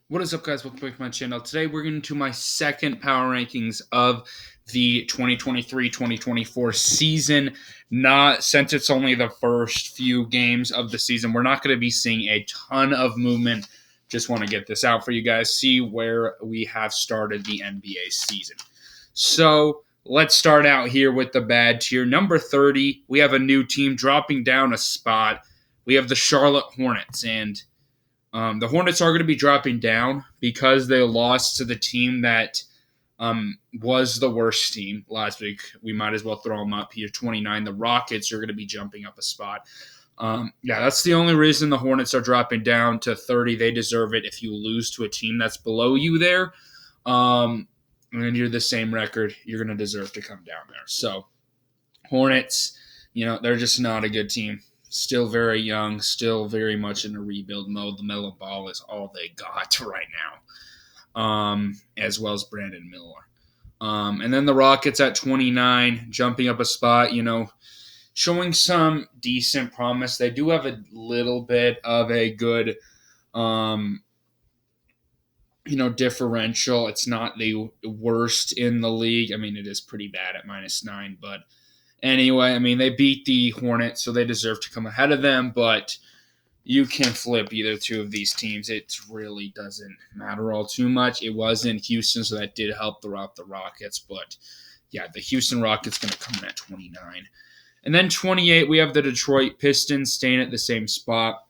What is up, guys? Welcome back to my channel. Today, we're getting to my second power rankings of the 2023-2024 season. Not since it's only the first few games of the season, we're not going to be seeing a ton of movement. Just want to get this out for you guys, see where we have started the NBA season. So let's start out here with the bad tier. Number 30, we have a new team dropping down a spot. We have the Charlotte Hornets, and the Hornets are going to be dropping down because they lost to the team that was the worst team last week. We might as well throw them up here. 29. The Rockets are going to be jumping up a spot. That's the only reason the Hornets are dropping down to 30. They deserve it. If you lose to a team that's below you there, and you're the same record, you're going to deserve to come down there. So Hornets, they're just not a good team. Still very young, still very much in a rebuild mode. The Mellow Ball is all they got right now, as well as Brandon Miller. And then the Rockets at 29, jumping up a spot, showing some decent promise. They do have a little bit of a good, differential. It's not the worst in the league. I mean, it is pretty bad at -9, but anyway, they beat the Hornets, so they deserve to come ahead of them, but you can flip either two of these teams. It really doesn't matter all too much. It was in Houston, so that did help throughout the Rockets, but yeah, the Houston Rockets going to come in at 29. And then 28, we have the Detroit Pistons staying at the same spot.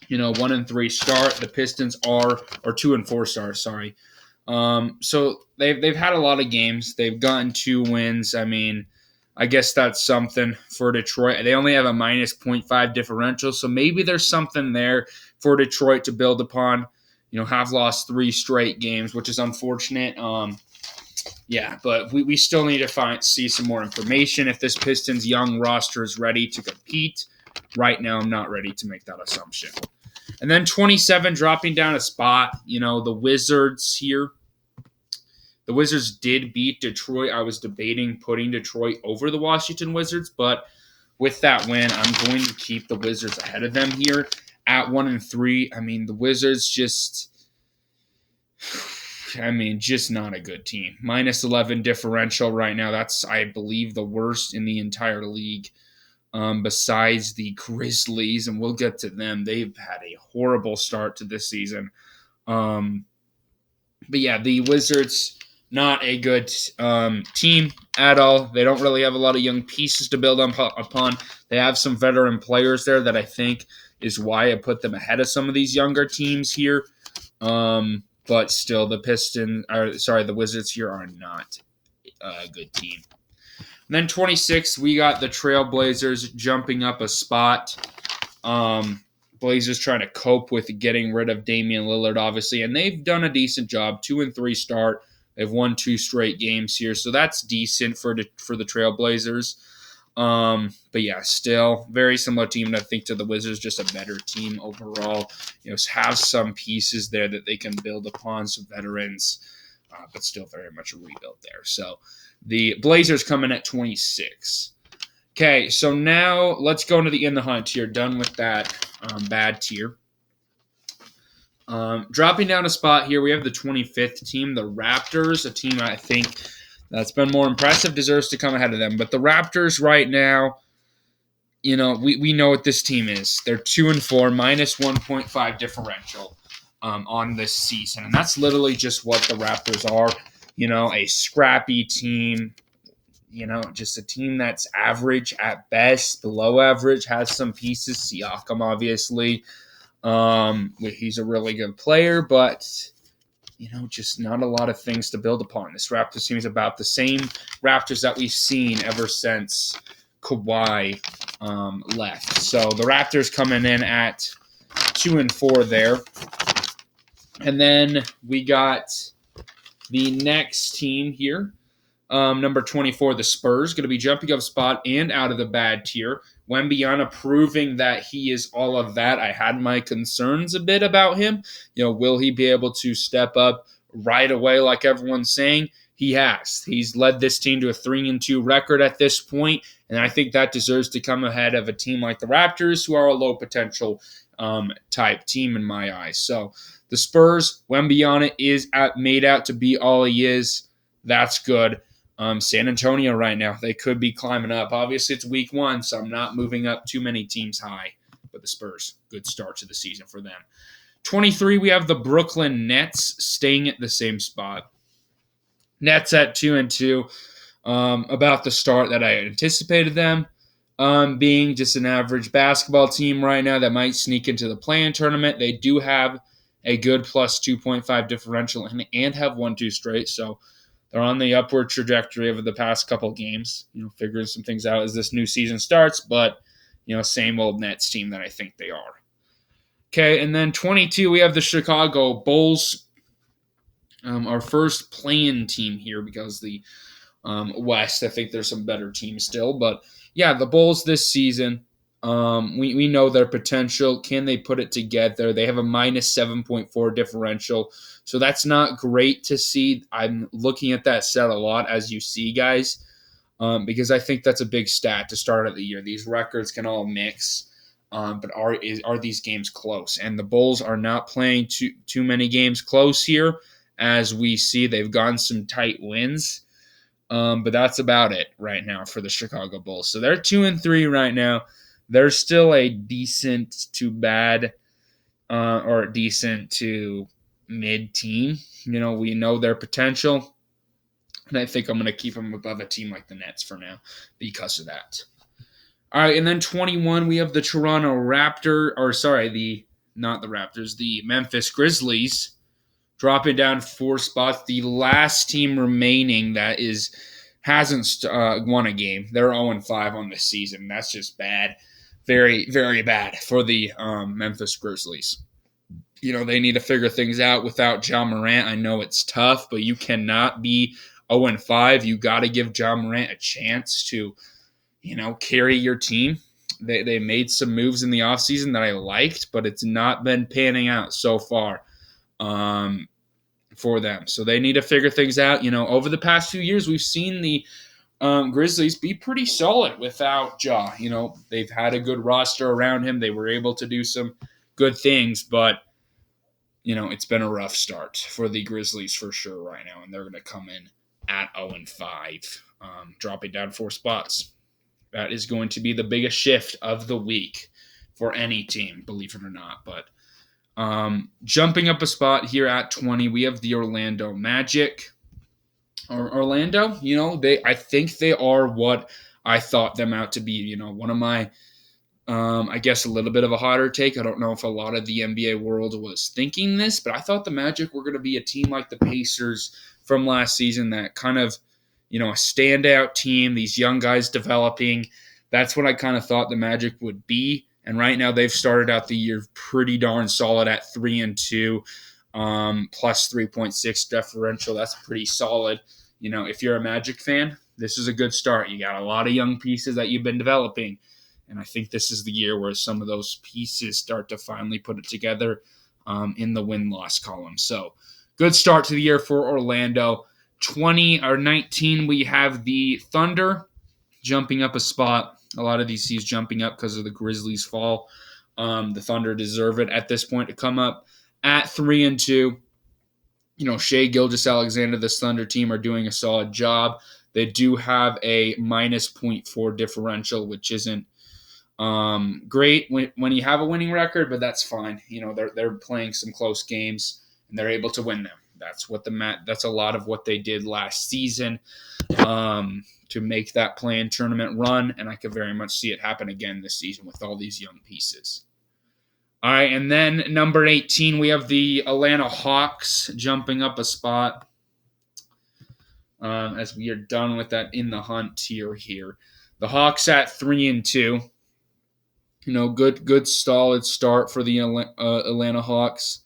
1-3 start. The Pistons or 2-4 start, sorry. So they've had a lot of games. They've gotten 2 wins. I guess that's something for Detroit. They only have a -0.5 differential, so maybe there's something there for Detroit to build upon. Have lost 3 straight games, which is unfortunate. But we still need to see some more information. If this Pistons young roster is ready to compete, right now I'm not ready to make that assumption. And then 27, dropping down a spot, the Wizards here. The Wizards did beat Detroit. I was debating putting Detroit over the Washington Wizards, but with that win, I'm going to keep the Wizards ahead of them here at 1-3. The Wizards just not a good team. -11 differential right now. That's, I believe, the worst in the entire league. Besides the Grizzlies, and we'll get to them. They've had a horrible start to this season. The Wizards, not a good team at all. They don't really have a lot of young pieces to build upon. They have some veteran players there that I think is why I put them ahead of some of these younger teams here. But still, the Wizards here are not a good team. And then 26, we got the Trailblazers jumping up a spot. Blazers trying to cope with getting rid of Damian Lillard, obviously, and they've done a decent job. 2-3 start. They've won 2 straight games here, so that's decent for the Trailblazers. Still very similar team, I think, to the Wizards, just a better team overall. Have some pieces there that they can build upon, some veterans, but still very much a rebuild there. So the Blazers come in at 26. Okay, so now let's go into the in the hunt tier. Done with that bad tier. Dropping down a spot here, we have the 25th team, the Raptors, a team I think that's been more impressive, deserves to come ahead of them. But the Raptors right now, we know what this team is. They're 2-4, -1.5 differential on this season. And that's literally just what the Raptors are. A scrappy team, just a team that's average at best, below average, has some pieces. Siakam, obviously. He's a really good player, but, just not a lot of things to build upon. This Raptors team is about the same Raptors that we've seen ever since Kawhi left. So the Raptors coming in at 2-4 there. And then we got the next team here, number 24, the Spurs, going to be jumping up spot and out of the bad tier. Wembanyama proving that he is all of that. I had my concerns a bit about him. Will he be able to step up right away like everyone's saying? He has. He's led this team to a 3-2 record at this point, and I think that deserves to come ahead of a team like the Raptors, who are a low potential type team in my eyes. So The Spurs, Wembyana is made out to be all he is. That's good. San Antonio right now, they could be climbing up. Obviously, it's week 1, so I'm not moving up too many teams high. But the Spurs, good start to the season for them. 23, we have the Brooklyn Nets staying at the same spot. Nets at 2-2. About the start that I anticipated them. Being just an average basketball team right now that might sneak into the play-in tournament. They do have a good plus 2.5 differential and have won 2 straight, so they're on the upward trajectory over the past couple games. Figuring some things out as this new season starts, but same old Nets team that I think they are. Okay, and then 22, we have the Chicago Bulls. Our first play-in team here because the West, I think there's some better teams still. But yeah, the Bulls this season, we know their potential. Can they put it together? They have a minus 7.4 differential. So that's not great to see. I'm looking at that set a lot, as you see, guys, because I think that's a big stat to start of the year. These records can all mix. But are these games close? And the Bulls are not playing too many games close here. As we see, they've gotten some tight wins. But that's about it right now for the Chicago Bulls. So they're 2-3 right now. They're still a decent to bad or decent to mid team. We know their potential. And I think I'm going to keep them above a team like the Nets for now because of that. All right, and then 21, we have the the Memphis Grizzlies. Dropping down 4 spots. The last team remaining that hasn't won a game. They're 0-5 on this season. That's just bad. Very, very bad for the Memphis Grizzlies. They need to figure things out without Ja Morant. I know it's tough, but you cannot be 0-5. You got to give Ja Morant a chance to, carry your team. They made some moves in the offseason that I liked, but it's not been panning out so far. For them. So they need to figure things out. Over the past few years, we've seen the Grizzlies be pretty solid without Ja. They've had a good roster around him. They were able to do some good things, but, it's been a rough start for the Grizzlies for sure right now, and they're going to come in at 0-5, dropping down 4 spots. That is going to be the biggest shift of the week for any team, believe it or not, but jumping up a spot here at 20, we have the Orlando Magic. Orlando, I think they are what I thought them out to be. One of my, I guess a little bit of a hotter take. I don't know if a lot of the NBA world was thinking this, but I thought the Magic were going to be a team like the Pacers from last season, that kind of, a standout team, these young guys developing. That's what I kind of thought the Magic would be. And right now they've started out the year pretty darn solid at 3-2, plus 3.6 differential. That's pretty solid. If you're a Magic fan, this is a good start. You got a lot of young pieces that you've been developing. And I think this is the year where some of those pieces start to finally put it together in the win-loss column. So good start to the year for Orlando. 19, we have the Thunder jumping up a spot. A lot of these teams jumping up because of the Grizzlies' fall. The Thunder deserve it at this point to come up at 3-2. Shai Gilgeous-Alexander, this Thunder team, are doing a solid job. They do have a minus 0.4 differential, which isn't great when you have a winning record, but that's fine. They're playing some close games and they're able to win them. That's a lot of what they did last season. To make that play-in tournament run, and I could very much see it happen again this season with all these young pieces. All right, and then number 18, we have the Atlanta Hawks jumping up a spot as we are done with that in the hunt tier here. The Hawks at 3-2. Good solid start for the Atlanta Hawks.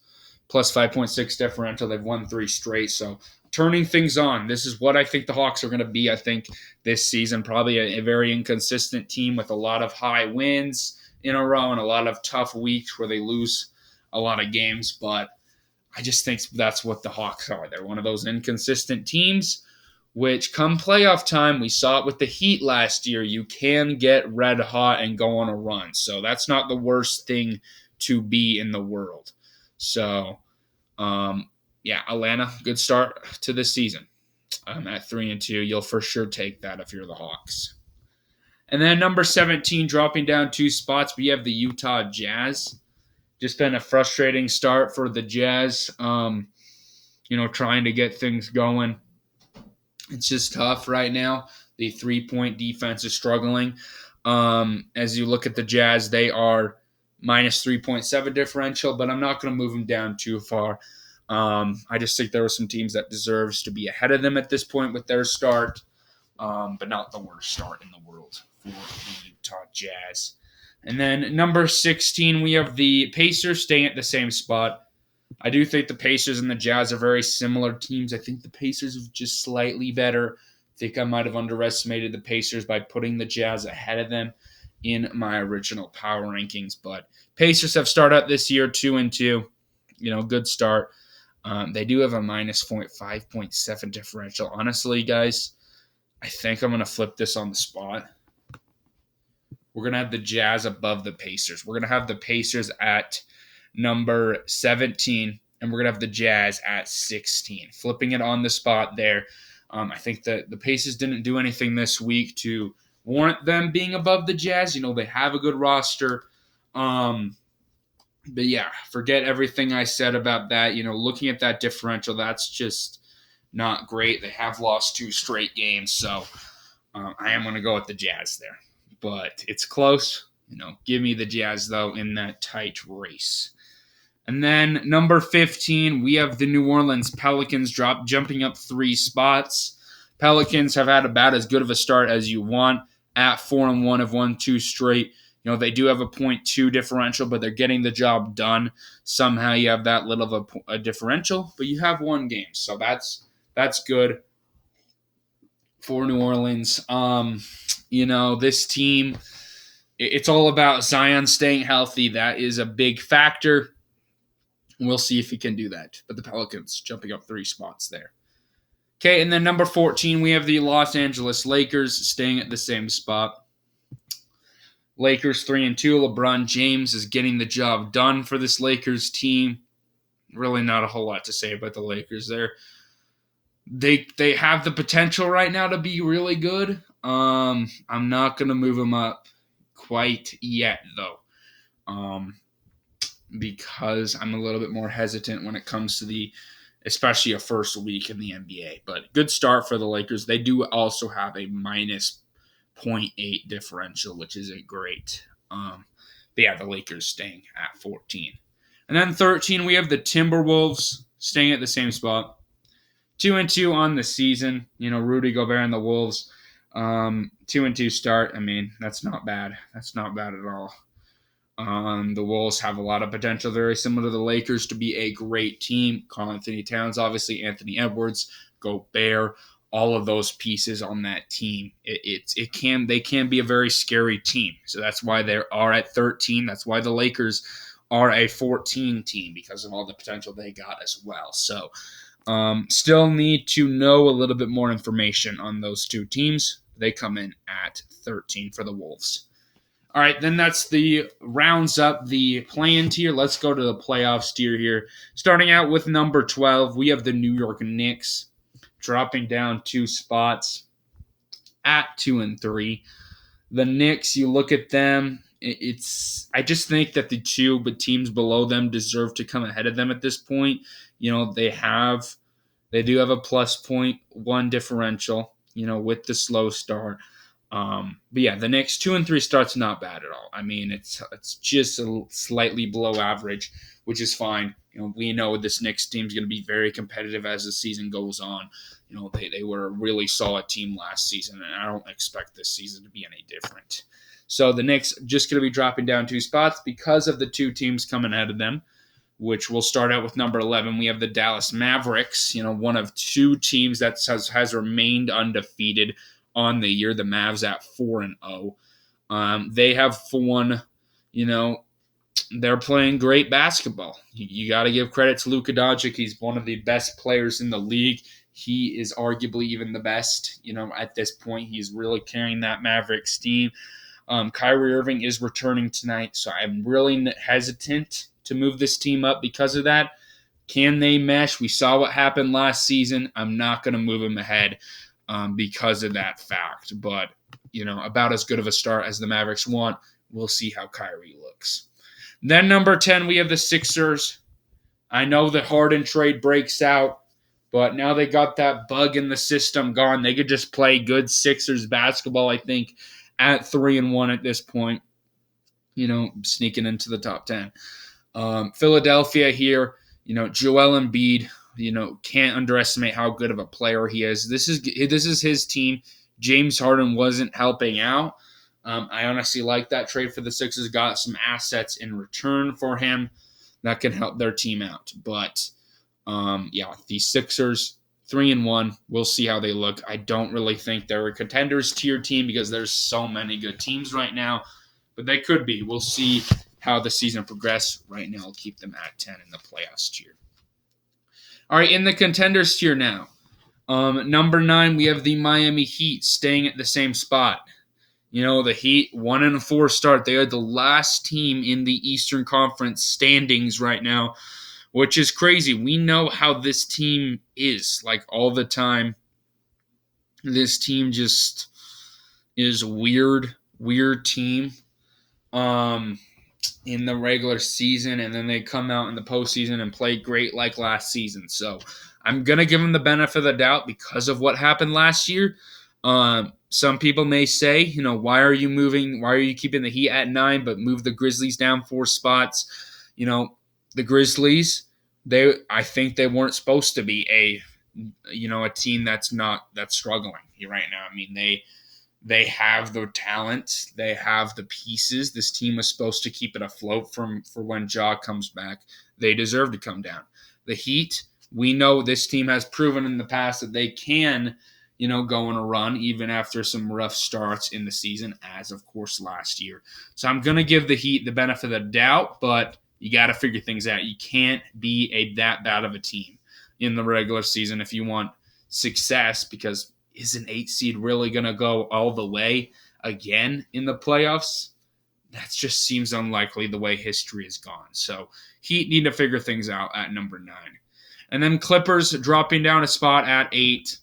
Plus 5.6 differential. They've won 3 straight, so turning things on. This is what I think the Hawks are going to be, I think, this season. Probably a very inconsistent team with a lot of high wins in a row and a lot of tough weeks where they lose a lot of games. But I just think that's what the Hawks are. They're one of those inconsistent teams, which come playoff time, we saw it with the Heat last year. You can get red hot and go on a run. So that's not the worst thing to be in the world. So Um, yeah, Atlanta, good start to this season. At 3-2, you'll for sure take that if you're the Hawks. And then number 17, dropping down 2 spots, we have the Utah Jazz. Just been a frustrating start for the Jazz. Trying to get things going. It's just tough right now. The 3-point defense is struggling. As you look at the Jazz, they are minus 3.7 differential, but I'm not going to move them down too far. I just think there are some teams that deserves to be ahead of them at this point with their start, but not the worst start in the world for the Utah Jazz. And then number 16, we have the Pacers staying at the same spot. I do think the Pacers and the Jazz are very similar teams. I think the Pacers are just slightly better. I think I might have underestimated the Pacers by putting the Jazz ahead of them in my original power rankings. But Pacers have started out this year 2-2. Good start. They do have a minus 5.7 differential. Honestly, guys, I think I'm going to flip this on the spot. We're going to have the Jazz above the Pacers. We're going to have the Pacers at number 17, and we're going to have the Jazz at 16. Flipping it on the spot there. I think that the Pacers didn't do anything this week to warrant them being above the Jazz. They have a good roster. But yeah, forget everything I said about that. Looking at that differential, that's just not great. They have lost 2 straight games, so I am going to go with the Jazz there. But it's close. Give me the Jazz, though, in that tight race. And then number 15, we have the New Orleans Pelicans jumping up 3 spots. Pelicans have had about as good of a start as you want at 4-1, have won 2 straight. They do have a 0.2 differential, but they're getting the job done. Somehow you have that little of a differential, but you have 1 game. So that's good for New Orleans. This team, it's all about Zion staying healthy. That is a big factor. We'll see if he can do that. But the Pelicans jumping up 3 spots there. Okay, and then number 14, we have the Los Angeles Lakers staying at the same spot. Lakers 3-2. LeBron James is getting the job done for this Lakers team. Really not a whole lot to say about the Lakers there. They have the potential right now to be really good. I'm not going to move them up quite yet, though. Because I'm a little bit more hesitant when it comes to especially a first week in the NBA. But good start for the Lakers. They do also have a minus 0.8 differential, which isn't great. But yeah, the Lakers staying at 14. And then 13, we have the Timberwolves staying at the same spot. 2-2 on the season. Rudy Gobert and the Wolves. 2-2 start. I mean, that's not bad. That's not bad at all. The Wolves have a lot of potential, very similar to the Lakers, to be a great team. Karl-Anthony Towns, obviously, Anthony Edwards, Gobert, all of those pieces on that team. They can be a very scary team. So that's why they are at 13. That's why the Lakers are a 14 team, because of all the potential they got as well. So still need to know a little bit more information on those 2 teams. They come in at 13 for the Wolves. All right, then that's the rounds up the play-in tier. Let's go to the playoffs tier here. Starting out with number 12, we have the New York Knicks dropping down 2 spots at 2-3. The Knicks, you look at them, I just think that the 2 teams below them deserve to come ahead of them at this point. They do have a plus 0.1 differential, with the slow start. But yeah, the Knicks 2-3 start's not bad at all. I mean, it's just a slightly below average, which is fine. We know this Knicks team's going to be very competitive as the season goes on. They were a really solid team last season, and I don't expect this season to be any different. So the Knicks just going to be dropping down 2 spots because of the 2 teams coming ahead of them, which we'll start out with number 11. We have the Dallas Mavericks, one of 2 teams that has remained undefeated on the year. The Mavs at 4-0. They have won, they're playing great basketball. You got to give credit to Luka Doncic. He's one of the best players in the league. He is arguably even the best. At this point, he's really carrying that Mavericks team. Kyrie Irving is returning tonight, so I'm really hesitant to move this team up because of that. Can they mesh? We saw what happened last season. I'm not going to move them ahead because of that fact. But, about as good of a start as the Mavericks want. We'll see how Kyrie looks. Then number 10, we have the Sixers. I know the Harden trade breaks out, but now they got that bug in the system gone. They could just play good Sixers basketball, I think, at 3-1 at this point, sneaking into the top 10. Philadelphia here, Joel Embiid, can't underestimate how good of a player he is. This is his team. James Harden wasn't helping out. I honestly like that trade for the Sixers. Got some assets in return for him that can help their team out. But the Sixers 3-1. We'll see how they look. I don't really think they're a contenders tier team because there's so many good teams right now, but they could be. We'll see how the season progresses. Right now, I'll keep them at 10 in the playoffs tier. All right, in the contenders tier now. Number 9, we have the Miami Heat staying at the same spot. The Heat 1-4 start. They are the last team in the Eastern Conference standings right now, which is crazy. We know how this team is, like, all the time. This team just is a weird team in the regular season, and then they come out in the postseason and play great like last season. So I'm going to give them the benefit of the doubt because of what happened last year. Some people may say, why are you keeping the Heat at 9 but move the Grizzlies down 4 spots? The Grizzlies, I think they weren't supposed to be a team that's struggling right now. I mean, they have the talent, they have the pieces. This team was supposed to keep it afloat for when Ja comes back. They deserve to come down. The Heat, we know this team has proven in the past that they can, go on a run even after some rough starts in the season, as of course last year. So I'm going to give the Heat the benefit of the doubt, but you got to figure things out. You can't be that bad of a team in the regular season if you want success, because is an 8 seed really going to go all the way again in the playoffs? That just seems unlikely the way history has gone. So Heat need to figure things out at number 9. And then Clippers dropping down a spot at 8.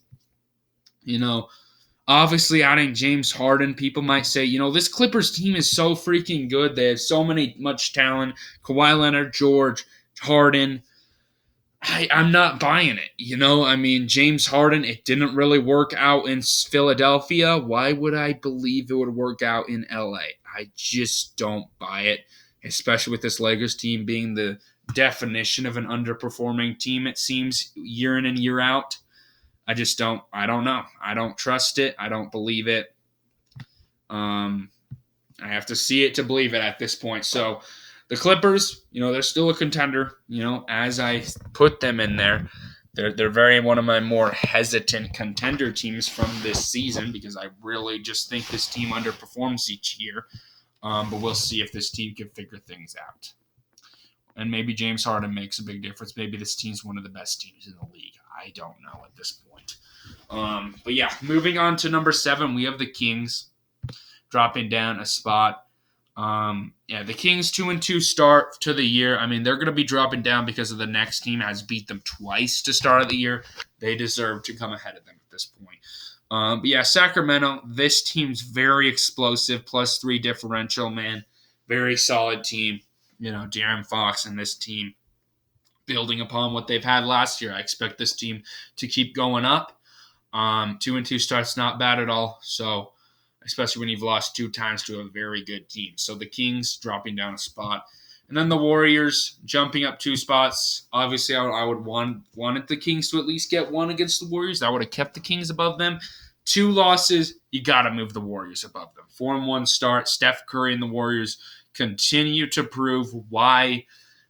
Obviously adding James Harden, people might say, this Clippers team is so freaking good. They have so much talent. Kawhi Leonard, George, Harden. I'm not buying it. James Harden, it didn't really work out in Philadelphia. Why would I believe it would work out in LA? I just don't buy it, especially with this Lakers team being the definition of an underperforming team, it seems, year in and year out. I don't know. I don't trust it. I don't believe it. I have to see it to believe it at this point. So the Clippers, they're still a contender, as I put them in there. They're very one of my more hesitant contender teams from this season because I really just think this team underperforms each year. But we'll see if this team can figure things out. And maybe James Harden makes a big difference. Maybe this team's one of the best teams in the league. I don't know at this point. But yeah, moving on to number 7, we have the Kings dropping down a spot. The Kings 2-2 start to the year. They're going to be dropping down because of the next team has beat them twice to start of the year. They deserve to come ahead of them at this point. Sacramento, this team's very explosive, +3 differential, man. Very solid team. De'Aaron Fox and this team building upon what they've had last year. I expect this team to keep going up. 2-2 starts not bad at all. So, especially when you've lost 2 times to a very good team. So the Kings dropping down a spot. And then the Warriors jumping up 2 spots. Obviously, I would wanted the Kings to at least get 1 against the Warriors. That would have kept the Kings above them. 2 losses, you got to move the Warriors above them. 4-1 start. Steph Curry and the Warriors continue to prove why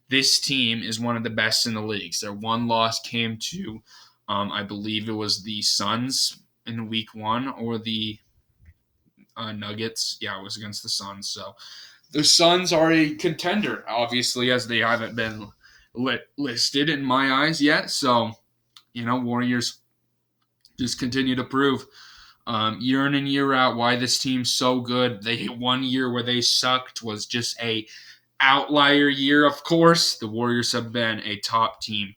this team is one of the best in the leagues. Their 1 loss came to, I believe it was the Suns in week 1 or the Nuggets. Yeah, it was against the Suns. So the Suns are a contender, obviously, as they haven't been listed in my eyes yet. So, Warriors just continue to prove year in and year out why this team's so good. They hit 1 year where they sucked, was just a outlier year, of course. The Warriors have been a top team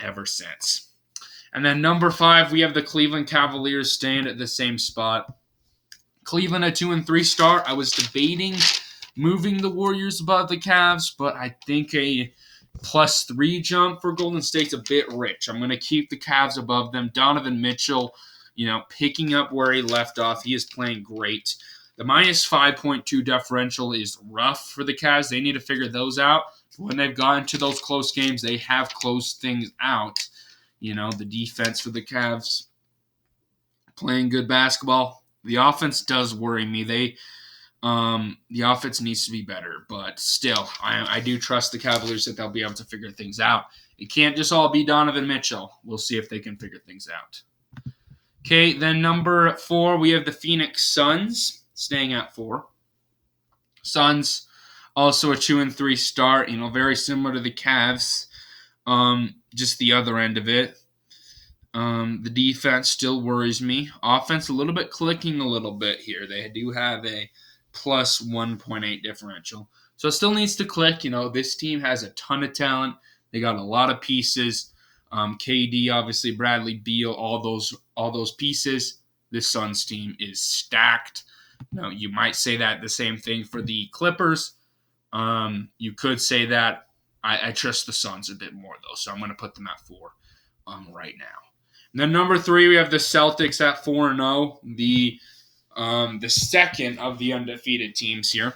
ever since. And then number 5, we have the Cleveland Cavaliers staying at the same spot. Cleveland a 2-3 start. I was debating moving the Warriors above the Cavs, but I think a +3 jump for Golden State's a bit rich. I'm going to keep the Cavs above them. Donovan Mitchell, picking up where he left off. He is playing great. The -5.2 differential is rough for the Cavs. They need to figure those out. When they've gotten to those close games, they have closed things out. The defense for the Cavs playing good basketball. The offense does worry me. The offense needs to be better, but still, I do trust the Cavaliers that they'll be able to figure things out. It can't just all be Donovan Mitchell. We'll see if they can figure things out. Okay, then number 4, we have the Phoenix Suns staying at 4. Suns also a 2-3 start. Very similar to the Cavs. Just the other end of it. The defense still worries me. Offense a little bit clicking a little bit here. They do have a +1.8 differential. So it still needs to click. This team has a ton of talent. They got a lot of pieces. KD, obviously, Bradley Beal, all those pieces. This Suns team is stacked. You might say that the same thing for the Clippers. You could say that. I trust the Suns a bit more, though, so I'm going to put them at 4 right now. And then number 3, we have the Celtics at 4-0, the second of the undefeated teams here,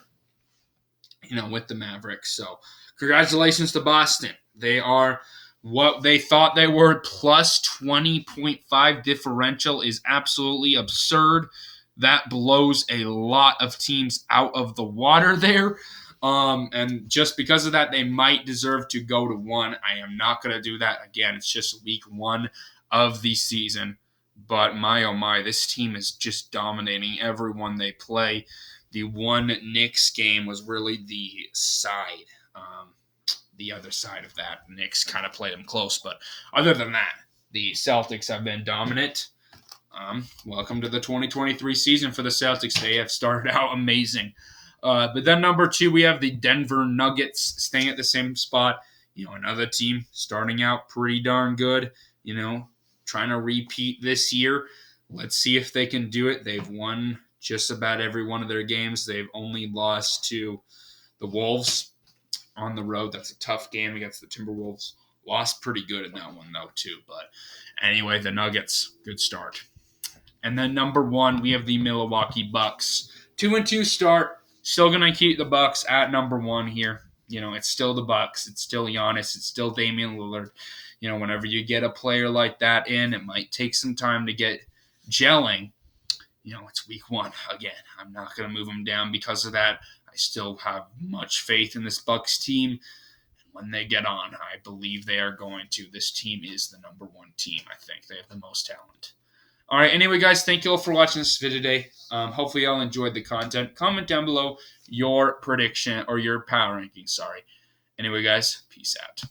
with the Mavericks. So congratulations to Boston. They are what they thought they were. +20.5 differential is absolutely absurd. That blows a lot of teams out of the water there. And just because of that, they might deserve to go to 1. I am not going to do that. Again, it's just week 1 of the season. But my, oh my, this team is just dominating everyone they play. The one Knicks game was really the other side of that. The Knicks kind of played them close. But other than that, the Celtics have been dominant. Welcome to the 2023 season for the Celtics. They have started out amazing. But then number 2, we have the Denver Nuggets staying at the same spot. Another team starting out pretty darn good, trying to repeat this year. Let's see if they can do it. They've won just about every one of their games. They've only lost to the Wolves on the road. That's a tough game against the Timberwolves. Lost pretty good in that one, though, too. But anyway, the Nuggets, good start. And then number 1, we have the Milwaukee Bucks. 2-2 start. Still going to keep the Bucks at number 1 here. It's still the Bucks. It's still Giannis. It's still Damian Lillard. Whenever you get a player like that in, it might take some time to get gelling. It's week 1. Again, I'm not going to move them down because of that. I still have much faith in this Bucks team. When they get on, I believe they are going to. This team is the number 1 team, I think. They have the most talent. All right, anyway, guys, thank you all for watching this video today. Hopefully y'all enjoyed the content. Comment down below your prediction or your power ranking, Anyway, guys, peace out.